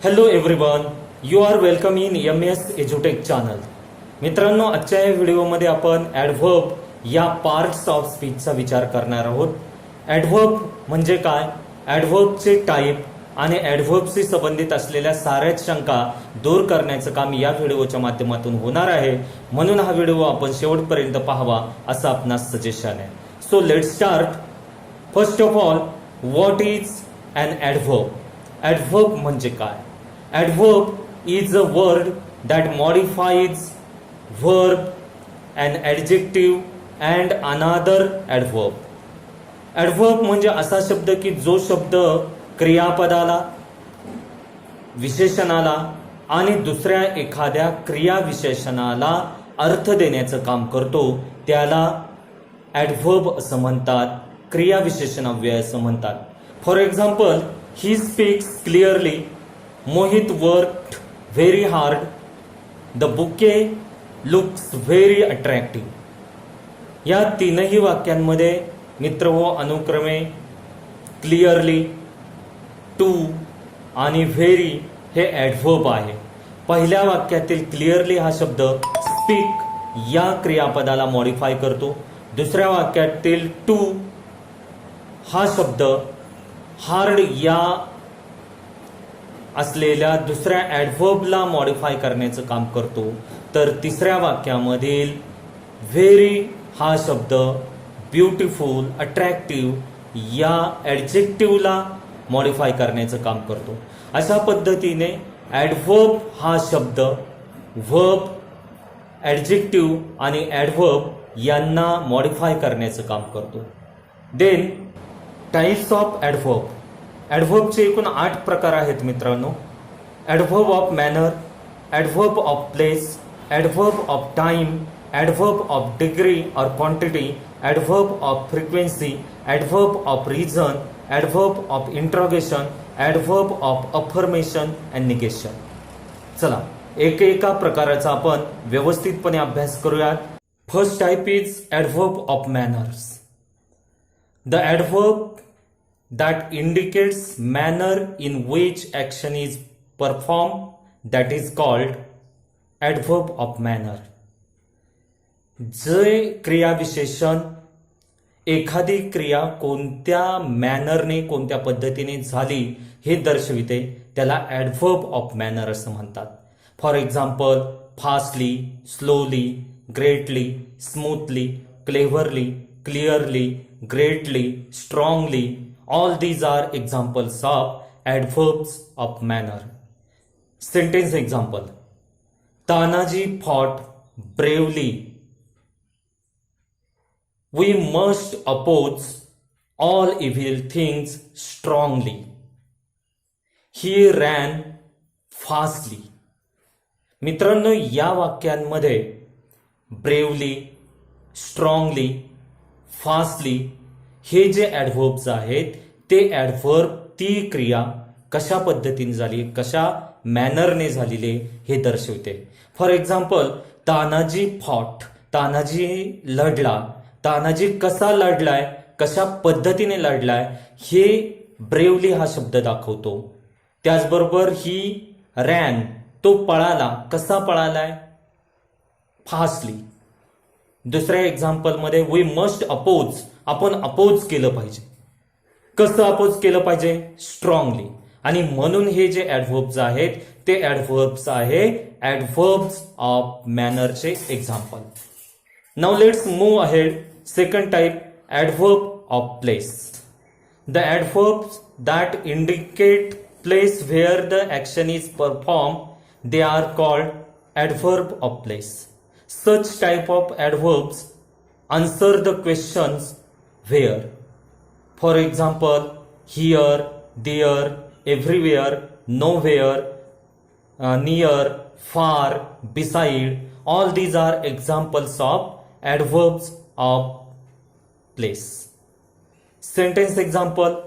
Hello everyone, you are welcome in MS एज्युटेक channel. मित्रांनो, आजच्या या व्हिडिओमध्ये आपण ॲडव्हर्ब या पार्ट्स ऑफ स्पीचचा विचार करणार आहोत. ॲडव्हर्ब म्हणजे काय, ॲडव्हर्बचे टाईप आणि ॲडव्हर्बशी संबंधित असलेल्या साऱ्याच शंका दूर करण्याचं काम या व्हिडिओच्या माध्यमातून होणार आहे. म्हणून हा व्हिडिओ आपण शेवटपर्यंत पाहावा असं आपणास सजेशन आहे. So let's start. First of all, what is an adverb? Adverb म्हणजे काय? Adverb is a word that modifies verb, an adjective and another adverb. Adverb म्हणजे असा शब्द की जो शब्द क्रियापदाला, विशेषणाला आणि दुसऱ्या एखाद्या क्रियाविशेषणाला अर्थ देण्याचं काम करतो, त्याला ॲडव्हर्ब असं म्हणतात, क्रियाविशेषणाव्यय असं म्हणतात. For example, he speaks clearly, Mohit worked very hard, the bouquet looks very attractive. या तीनही वाक्यांमध्ये मित्रहो अनुक्रमे क्लिअरली, टू आणि व्हेरी हे ॲडव्हर्ब आहे. पहिल्या वाक्यातील क्लिअरली हा शब्द स्पीक या क्रियापदाला मॉडिफाय करतो. दुसऱ्या वाक्यातील टू हा शब्द हार्ड या असलेल्या दुसऱ्या ॲडव्हर्बला मॉडिफाय करण्याचं काम करतो. तर तिसऱ्या वाक्यामधील व्हेरी हा शब्द ब्युटिफुल, अट्रॅक्टिव्ह या ॲडजेक्टिव्हला मॉडिफाय करण्याचं काम करतो. अशा पद्धतीने ॲडव्हर्ब हा शब्द व्हर्ब, ॲडजेक्टिव्ह आणि ॲडव्हर्ब यांना मॉडिफाय करण्याचं काम करतो. Then types of adverb. ॲडव्हर्बचे एकूण 8 प्रकार आहेत मित्रांनो. Adverb of manner, adverb of place, adverb of time, adverb of degree और quantity, adverb of frequency, adverb of reason, adverb of interrogation, adverb of affirmation and negation. चला एका प्रकाराचा आपण व्यवस्थितपणे अभ्यास करूयात. First type is adverb of manners. The adverb that indicates manner in which action is performed, that is called adverb of manner. जे क्रियाविशेषण एखादी क्रिया कोणत्या मॅनरने, कोणत्या पद्धतीने झाली हे दर्शविते, त्याला ॲडव्हर्ब ऑफ मॅनर असं म्हणतात. For example, fastly, slowly, greatly, smoothly, cleverly, clearly, greatly, strongly. All these are examples of adverbs of manner. Sentence example. Tanaji fought bravely. We must oppose all evil things strongly. He ran fastly. मित्रांनो, या वाक्यांमध्ये bravely, strongly, fastly हे जे ॲडव्हर्ब्स आहेत ते adverb ती क्रिया कशा पद्धतीने झाली, कशा मॅनरने झालेली हे दर्शवते. For example, Tanaji fought, Tanaji लढला. तानाजी कसा लढलाय, कशा पद्धतीने लढलाय हे ब्रेवली हा शब्द दाखवतो. त्याचबरोबर ही रॅन, तो पळाला. कसा पळालाय? फास्टली. दुसऱ्या एक्झाम्पलमध्ये वी मस्ट अपोज, आपण अपोज केलं पाहिजे. कसं अपोज केलं पाहिजे? स्ट्रॉंगली. आणि म्हणून हे जे ॲडव्हर्ब्स आहेत ते ॲडव्हर्ब्स आहे ॲडव्हर्ब्स ऑफ मॅनरचे example. Now let's move ahead. Second type, adverb of place. The adverbs that indicate place where the action is perform, they are called adverb of place. Such type of adverbs answer the questions where. For example, here, there, everywhere, nowhere, near, far, beside. All these are examples of adverbs of place. Sentence example.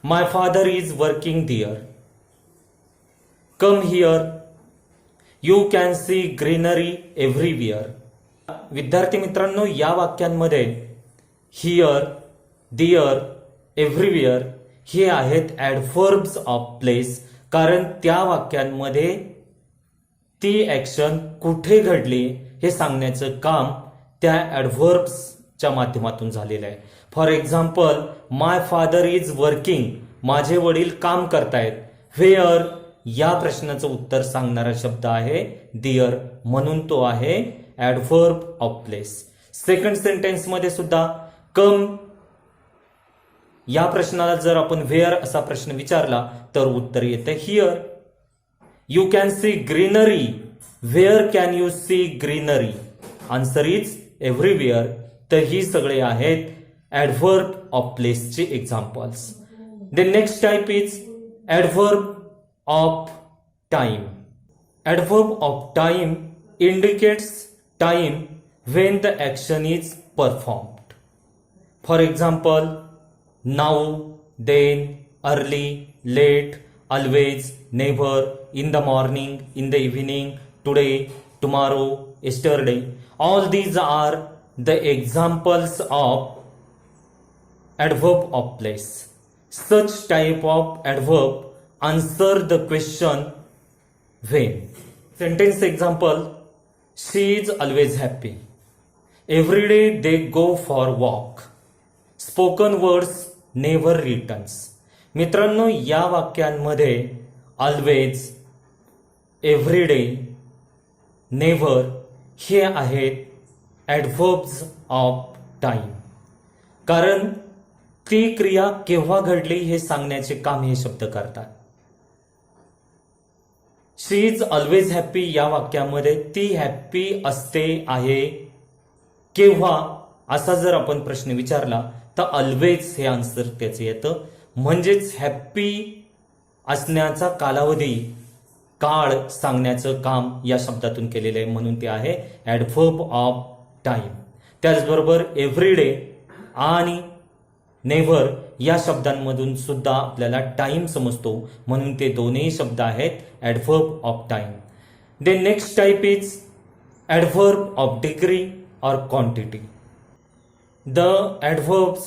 My father is working there. Come here. You can see greenery everywhere. विद्यार्थी मित्रांनो, या वाक्यांमध्ये here, there, everywhere हे आहेत adverbs of place. कारण त्या वाक्यांमध्ये ती ऍक्शन कुठे घडली हे सांगण्याचं काम त्या ॲडव्हर्ब्सच्या माध्यमातून झालेलं आहे. For example, my father is working, माझे वडील काम करतायत. व्हेअर या प्रश्नाचं उत्तर सांगणारा शब्द आहे दिअर, म्हणून तो आहे adverb of place. Second sentence मध्ये सुद्धा कम या प्रश्नाला जर आपण व्हेअर असा प्रश्न विचारला तर उत्तर येतं here. You can see greenery, where can you see greenery? Answer is everywhere. तर ही सगळे आहेत ॲडव्हर्ब ऑफ प्लेसचे examples. The next type is adverb of time. Adverb of time indicates time when the action is performed. For example, now, then, early, late, always, never, in the morning, in the evening, today, tomorrow, yesterday. All these are the examples of adverb of place. Such type of adverb answer the question when. Sentence example: she is always happy. Every day they go for walk. Spoken words never returns. मित्रांनो, या वाक्यांमध्ये always, everyday, never हे आहेत adverbs of time. कारण ती क्रिया केव्हा घडली हे सांगण्याचे काम हे शब्द करतात. शी इज ऑलवेज हॅपी या वाक्यामध्ये ती हॅपी असते आहे केव्हा असा जर आपण प्रश्न विचारला तर ऑलवेज हे आन्सर त्याचं येतं. म्हणजेच हॅपी असण्याचा कालावधी, काळ सांगण्याचं काम या शब्दातून केलेलं आहे, म्हणून ते आहे ॲडव्हर्ब ऑफ टाइम. त्याचबरोबर एव्हरीडे आणि नेव्हर या शब्दांमधून सुद्धा आपल्याला टाइम समजतो, म्हणून ते दोन्ही शब्द आहेत adverb of time. The next type is adverb of degree or quantity. The adverbs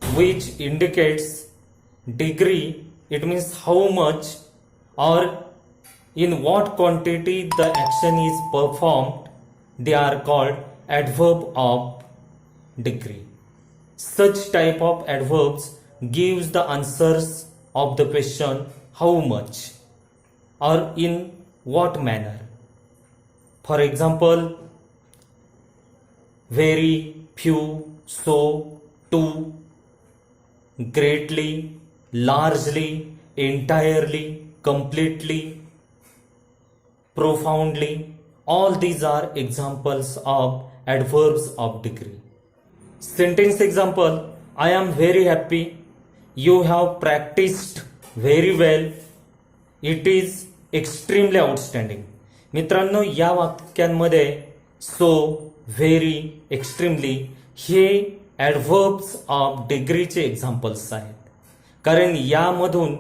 which indicates degree, it means how much or in what quantity the action is performed, they are called adverb of degree. Such type of adverbs gives the answers of the question how much or in what manner. For example, very, few, so, to, greatly, largely, entirely, completely, profoundly. All these are examples of adverbs of degree. Sentence example: I am very happy. You have practiced very well. It is extremely outstanding. मित्रांनो, या वाक्यांमध्ये so, very, extremely हे adverbs of डिग्रीचे examples आहेत. कारण यामधून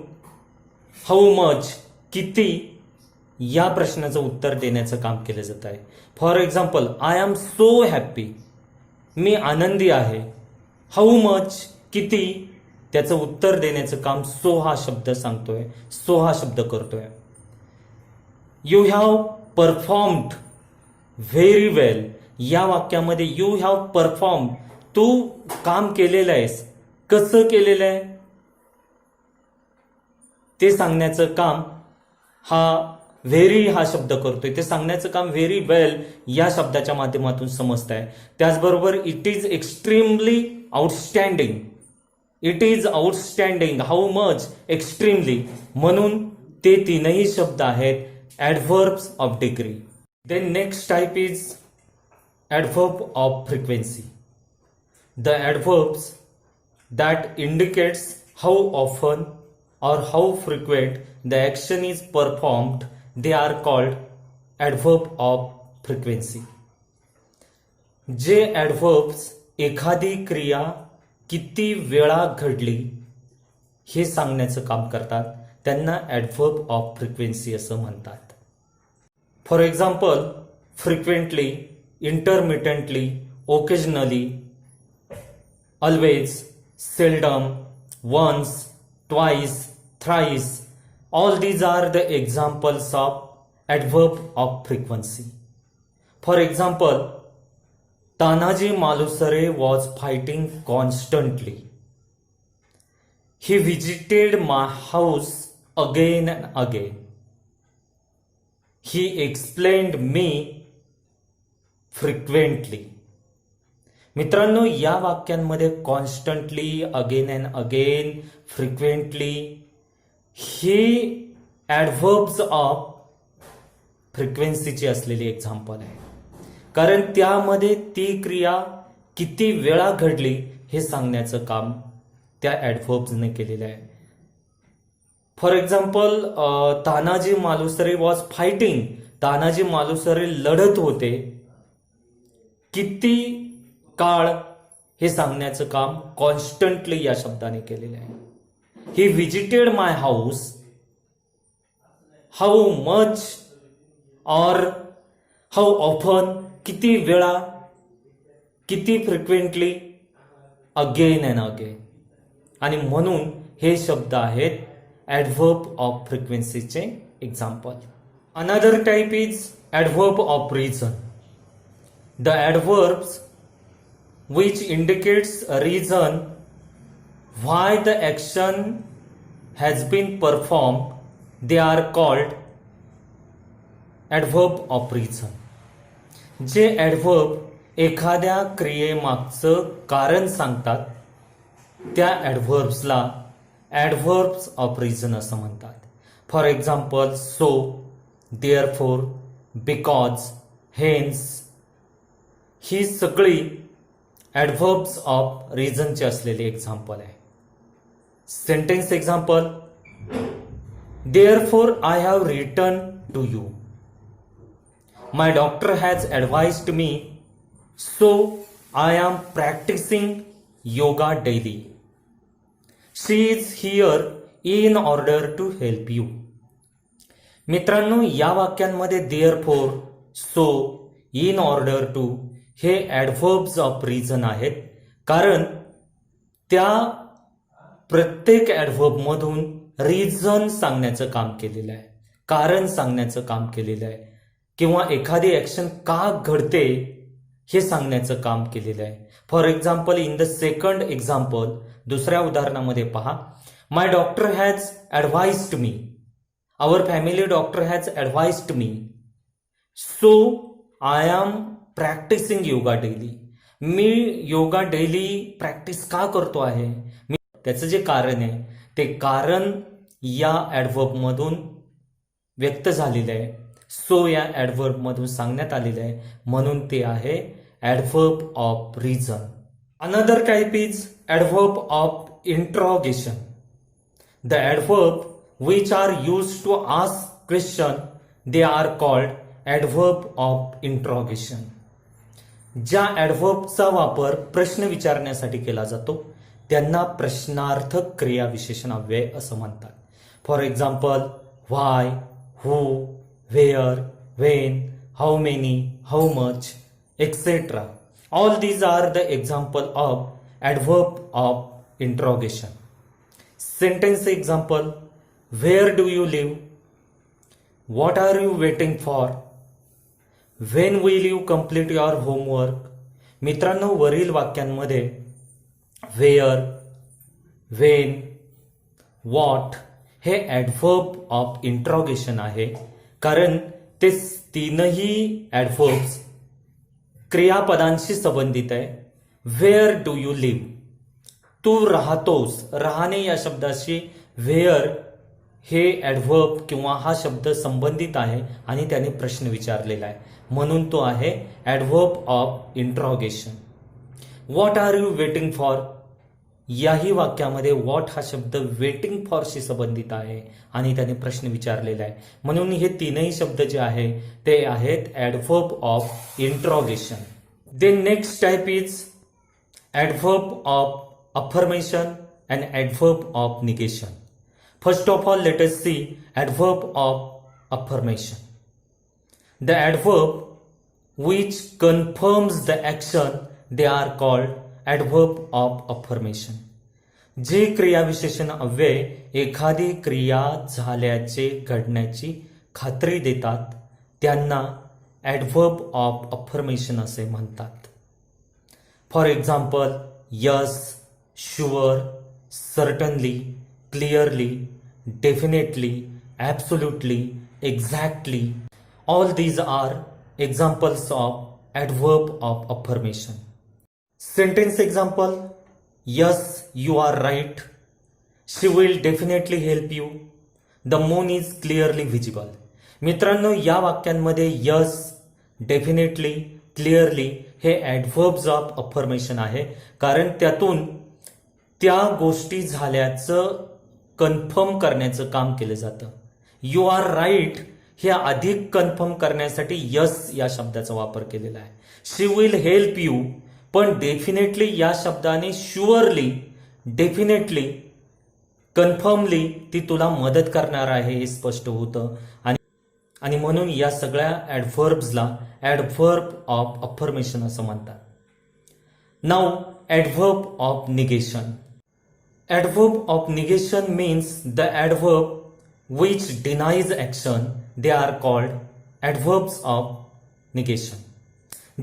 how much, किती या प्रश्नाचं उत्तर देण्याचं काम केलं जात आहे. For example, I am so happy, मी आनंदी आहे. हाऊ मच, किती, त्याचं उत्तर देण्याचं काम सो हा शब्द सांगतोय, सो हा शब्द करतोय. यू हॅव परफॉर्म्ड व्हेरी वेल या वाक्यामध्ये यू हॅव परफॉर्म, तू काम केलेलं आहेस, कसं केलेलं आहे ते सांगण्याचं काम हा व्हेरी हा शब्द करतोय. ते सांगण्याचं काम व्हेरी वेल या शब्दाच्या माध्यमातून समजत आहे. त्याचबरोबर it is extremely outstanding, it is outstanding, how much, extremely, म्हणून ते तीनही शब्द आहेत adverbs of degree. Then next type is adverb of frequency. The adverbs that indicates how often or how frequent the action is performed, they are called adverb of frequency. जे adverbs एखादी क्रिया किती वेळा घडली हे सांगण्याचं काम करतात त्यांना adverb of frequency असं म्हणतात. For example, frequently, intermittently, occasionally, always, seldom, once, twice, thrice. All these are the examples of adverb of frequency. For example, Tanaji Malusare was fighting constantly. He visited my house again and again. He explained me frequently. मित्रांनो, या वाक्यांमध्ये constantly, again and again, frequently ही adverbs of फ्रिक्वेन्सीची असलेली example आहे. कारण त्यामध्ये ती क्रिया किती वेळा घडली हे सांगण्याचं काम त्या ॲडव्हर्ब्सने केलेलं आहे. For example, Tanaji Malusare was fighting. Tanaji Malusare लढत होते. किती काळ हे सांगण्याचं काम कॉन्स्टंटली या शब्दाने केलेलं आहे. He visited my house. How much और हाऊ ऑफन, किती वेळा, किती फ्रिक्वेंटली, अगेन अँड अगेन. आणि म्हणून हे शब्द आहेत ॲडव्हर्ब ऑफ फ्रिक्वेन्सीचे example. Another type is adverb of reason. The adverbs which indicates a reason why the action has been performed, they are called adverb of reason. जे adverb एखाद्या क्रियेमागचं कारण सांगतात त्या ॲडव्हर्ब्सला ॲडव्हर्ब्स ऑफ रिझन असं म्हणतात. For example, so, therefore, because, hence ही सगळी adverbs of रिझनचे असलेले एक्झाम्पल आहे. Sentence example, therefore I have return to you. My doctor has advised me, so I am practicing yoga daily. She is here in order to help you. मित्रांनो, या वाक्यांमध्ये therefore, so, in order to हे adverbs of reason आहेत. कारण त्या प्रत्येक ॲडव्हर्बमधून reason सांगण्याचं काम केलेलं आहे, कारण सांगण्याचं काम केलेलं आहे, किंवा एखादी ॲक्शन का घडते हे सांगण्याचं काम केलेलं आहे. For example, in the second example, दुसऱ्या उदाहरणामध्ये पहा, my doctor has advised me. Our family doctor has advised me, so I am practicing yoga daily. मी योगा डेली प्रॅक्टिस का करतो आहे, मी त्याचं जे कारण आहे ते कारण या ॲडव्हर्बमधून व्यक्त झालेलं आहे. सो या ॲडव्हर्बमधून सांगण्यात आलेलं आहे, म्हणून ते आहे adverb of reason. Another type is adverb of interrogation. The adverb which are use to ask question, they are called adverb of interrogation. ज्या ॲडव्हर्बचा वापर प्रश्न विचारण्यासाठी केला जातो त्यांना प्रश्नार्थक क्रिया विशेषणाव्यय असं म्हणतात. For example, why, who, where, when, how many, how much, etcetera. All these are the example of adverb of interrogation. Sentence example, where do you live, what are you waiting for, when will you complete your homework. मित्रांनो, वरील वाक्यांमध्ये where, when, what हे adverb of interrogation आहे. कारण ते तीनही adverbs क्रियापदांशी संबंधित आहे. व्हेअर डू यू लिव्ह, तू राहतोस, राहणे या शब्दाशी व्हेअर हे ॲडव्हर्ब किंवा हा शब्द संबंधित आहे आणि त्याने प्रश्न विचारलेला आहे, म्हणून तो आहे adverb of interrogation. What are you waiting for, याही वाक्यामध्ये व्हॉट हा शब्द वेटिंग फॉरशी संबंधित आहे आणि त्याने प्रश्न विचारलेला आहे, म्हणून हे तीनही शब्द जे आहे ते आहेत adverb of interrogation. Then next type is adverb of affirmation and adverb of negation. First of all, let us see adverb of affirmation. The adverb which confirms the action, they are called adverb of affirmation. जे क्रियाविशेषण अव्यय एखादी क्रिया झाल्याचे घडण्याची खात्री देतात त्यांना ॲडव्हर्ब ऑफ अफर्मेशन असे म्हणतात. For example, yes, sure, certainly, clearly, definitely, absolutely, exactly. All these are examples of adverb of affirmation. Sentence example: yes, you are right. She will definitely help you. The moon is clearly visible. मित्रांनो, या वाक्यांमध्ये yes, definitely, clearly हे adverbs of affirmation आहे, कारण त्यातून त्या गोष्टी झाल्याचं कन्फर्म करण्याचं काम केलं जातं. यू आर राईट हे अधिक कन्फर्म करण्यासाठी यस या शब्दाचा वापर केलेला आहे. शी विल हेल्प यू, पण डेफिनेटली या शब्दाने शुअरली, डेफिनेटली, कन्फर्मली ती तुला मदत करणार आहे हे स्पष्ट होतं. आणि म्हणून या सगळ्या ॲडव्हर्ब्सला ॲडव्हर्ब ऑफ अफर्मेशन असं म्हणतात. Now adverb of negation. Adverb of negation means the adverb which denies action. They are called adverbs of negation.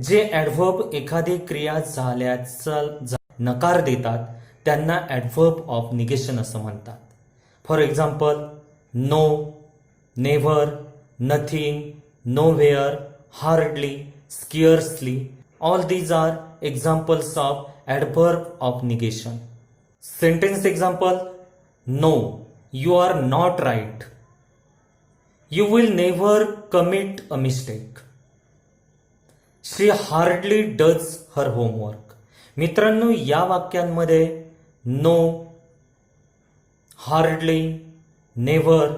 जे adverb एखादी क्रिया झाल्याचा नकार देतात त्यांना adverb of negation असं म्हणतात. For example, no, never, nothing, nowhere, hardly, scarcely. All these are examples of adverb of negation. Sentence example: No, you are not right. You will never commit a mistake. She hardly does her homework. मित्रांनो, या वाक्यांमध्ये no, hardly, never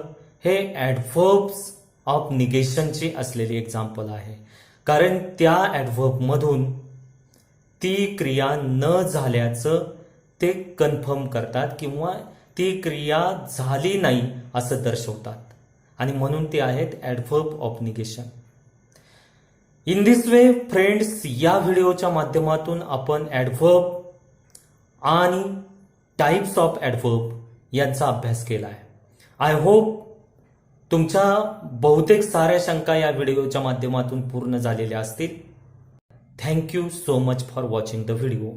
हे adverbs of निगेशनची असलेली example आहे, कारण त्या ॲडव्हर्बमधून ती क्रिया न झाल्याचं ते कन्फर्म करतात किंवा ती क्रिया झाली नाही असं दर्शवतात, आणि म्हणून ते आहेत adverb of negation. In this way friends, या व्हिडिओच्या माध्यमातून आपण ॲडव्हर्ब आणि टाइप्स ऑफ ॲडव्हर्ब यांचा अभ्यास केला आहे. आय होप तुमच्या बहुतेक साऱ्या शंका या व्हिडिओच्या माध्यमातून पूर्ण झालेल्या असतील. Thank you so much for watching the video.